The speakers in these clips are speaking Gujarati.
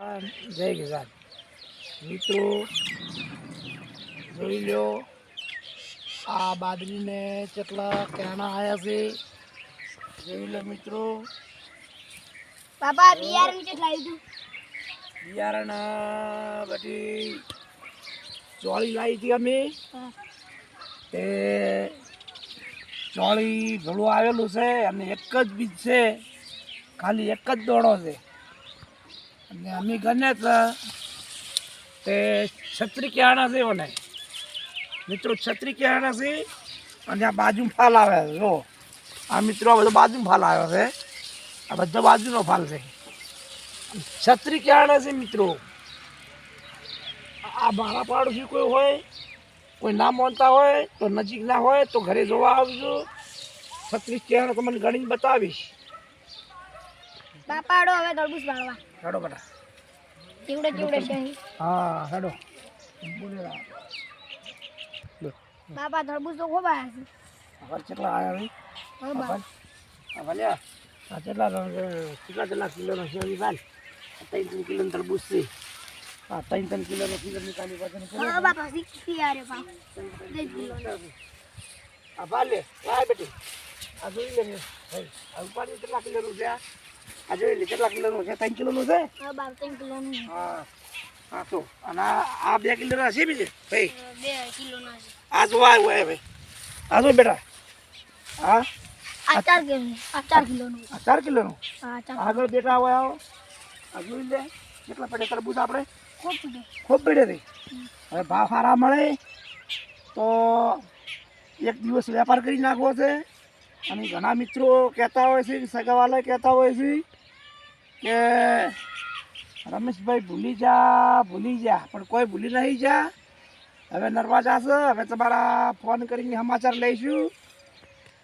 જય કિસાન મિત્રો, જોઈ લો આ બાજરીને કેટલા કેણા આવ્યા છે. જોઈ લો મિત્રો. બાબા બિયારણ કેટલા લીધું? બિયારણ બધી ચોળી લાવી હતી અમે. તે ચોળી ભેળું આવેલું છે અને એક જ બીજ છે, ખાલી એક જ દોડો છે. અને અમે ગણે તે 36 કેણા છે મને મિત્રો, 36 કેણા છે. અને આ બાજુ ફાલ આવે છે. જો આ મિત્રો આ બધો બાજુ ફાલ આવ્યો છે, આ બધો બાજુનો ફાલ છે. 36 કેણા છે મિત્રો. આ મારા પાડોશી કોઈ હોય, કોઈ ના માનતા હોય તો નજીક ના હોય તો ઘરે જોવા આવજો. 36 કેણા તમને ગણીને બતાવીશ. બાપાડો હવે તરબૂચ વાળવા હેડો બેટા. કેવડે કેવડે છે અહીં? હા હેડો. બાપા તરબૂચ તો ખૂબ આવ્યા છે. આભાર કેટલા આવ્યા ભાઈ? હા બાપા. આ ભલ્યા આ કેટલા કિલોનો છે ભાઈ? 3 કિલોનો તરબૂચ છે. હા 3 કિલોનો કિલો નીકાળી વજન કરે. હા બાપા શીખી યાર બાપ. 3 કિલો. આ ભાલે લાય બેટી. આ જોઈ લે ભાઈ. આ ઉપાડી કેટલા કિલોનું છે? આ જોઈ લે કેટલા કિલોનું છે? 3 કિલોનું છે. હા બાપ 3 કિલોનું. હા હા તો અને આ 2 કિલોના છે બીજે ભાઈ? 2 કિલોના છે. આ જો આ હોય ભાઈ. આ જો બેટા. હા આ 4 કિલોનું. આ 4 કિલોનું. આ 4 કિલોનું. હા 4. આગળ બેટા હોય આવો. આ જોઈ લે કેટલા પડે તરબૂચ આપણે? ખૂબ પડે. ખૂબ પડે છે. હવે ભાવ સારા મળે તો એક દિવસ વેપાર કરી નાખવો છે. અને ઘણા મિત્રો કહેતા હોય છે, સગાવાલા કહેતા હોય છે કે રમેશભાઈ ભૂલી જા પણ કોઈ ભૂલી નહીં જા. હવે નરવા જશે. હવે તમારા ફોન કરીને સમાચાર લઈશું.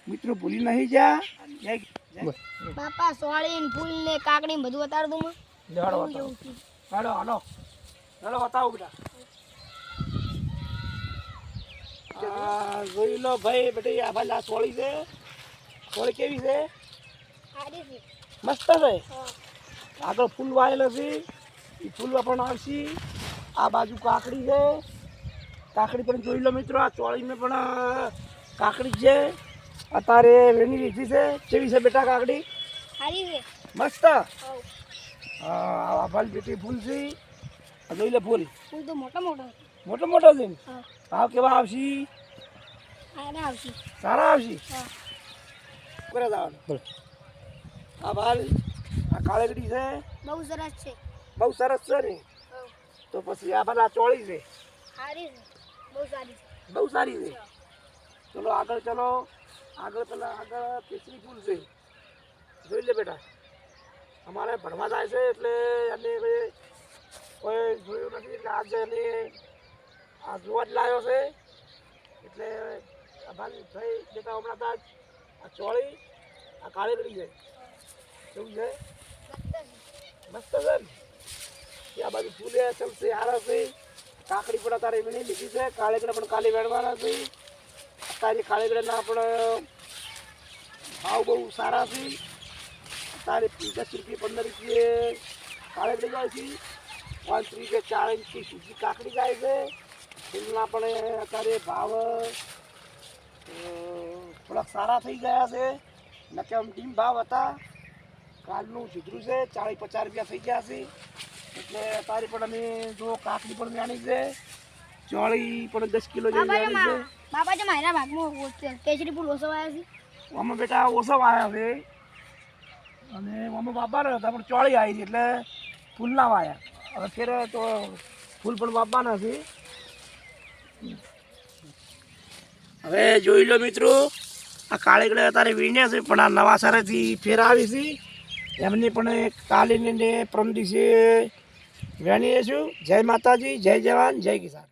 મિત્રો ભૂલી નહીં જા. બાપા સોળી ને ફૂલ ને કાકડી બધું બતાડ દઉં માં. હાલો હાલો હાલો બતાવો બેટા. જોઈ લો ભાઈ બેટી. આ ભાઈ આ સોળી છે. સોળી કેવી છે? સારી છે. મસ્ત છે. આગળ ફૂલ વાયેલો છે, એ ફૂલ પણ આવશે. આ બાજુ કાકડી છે. કાકડી પણ જોઈ લો મિત્રો. આ ચોળીમાં પણ કાકડી છે. અત્યારે વેની લીધી છે. કેવી છે બેટા કાકડી? સારી છે. મસ્ત. આ ભાઈ બેટી ફૂલ છે. જોઈ લે ફૂલ. ફૂલ તો મોટા મોટા. મોટો મોટો છે. હા. ભાવ કેવા આવશે? સારા આવશે. સારા આવશે. હા. કરે જવાનું. આ ભાલ આ કાળેગડી છે. બહુ સરસ છે. બહુ સરસ છે ને. તો પછી આ ભાલ આ ચોળી છે. સારી છે. બહુ સારી છે. બહુ સારી છે. ચલો આગળ ચલો. આગળ પેલા આગળ કેસરી ફૂલ છે. જોઈ લે બેટા. અમારે ભણવા જાય છે એટલે એને કોઈ જોયું નથી એટલે આજે એને આ જોવા જ લાવ્યો છે. એટલે આ ભાઈ ભાઈ બેટા હમણાં તાજ આ ચોળી આ કાળેગડી છે. કેવું છે? મસ્ત છે ને. આ બાજુ ફૂલે ચલશે હારા છે. કાકડી પણ તારે વીણી લીધી છે. કાળેગડા પણ કાલે વેણવાના છે. તારી કાળેગડાના પણ ભાવ બહુ સારા છે. તારે 10 રૂપિયા 15 રૂપિયે કાળેગડી જાય છે. 5 રૂપિયા 4 ઇંચથી સુધી કાકડી જાય છે. ફૂલના પણ અત્યારે ભાવ થોડાક સારા થઈ ગયા છે. નકે આમ ડીમ ભાવ હતા. કાલનું સુધરું છે. 40-50 રૂપિયા થઈ ગયા છે. એટલે તારી પણ અમે જો કાકડી પણ જાણી છે. ચોળી પણ 10 કિલો જેવી જાણી છે. બાપા જો મારા ભાગમાં કેસરી ફૂલ ઓછો આવ્યા છે. આમાં બેટા ઓછો આવ્યા છે. અને આમાં બાપાના હતા પણ ચોળી આવી છે એટલે ફૂલ ના વાયા. હવે ફેર તો ફૂલ પણ બાપાના છે. હવે જોઈ લો મિત્રો. આ કાળેગડા અત્યારે વીણ્યા છે પણ આ નવા સારેથી ફેર આવી છે. એમની પણ કાલીને પરમ દિવસે વેણીએ છું. જય માતાજી, જય જવાન, જય કિસાન.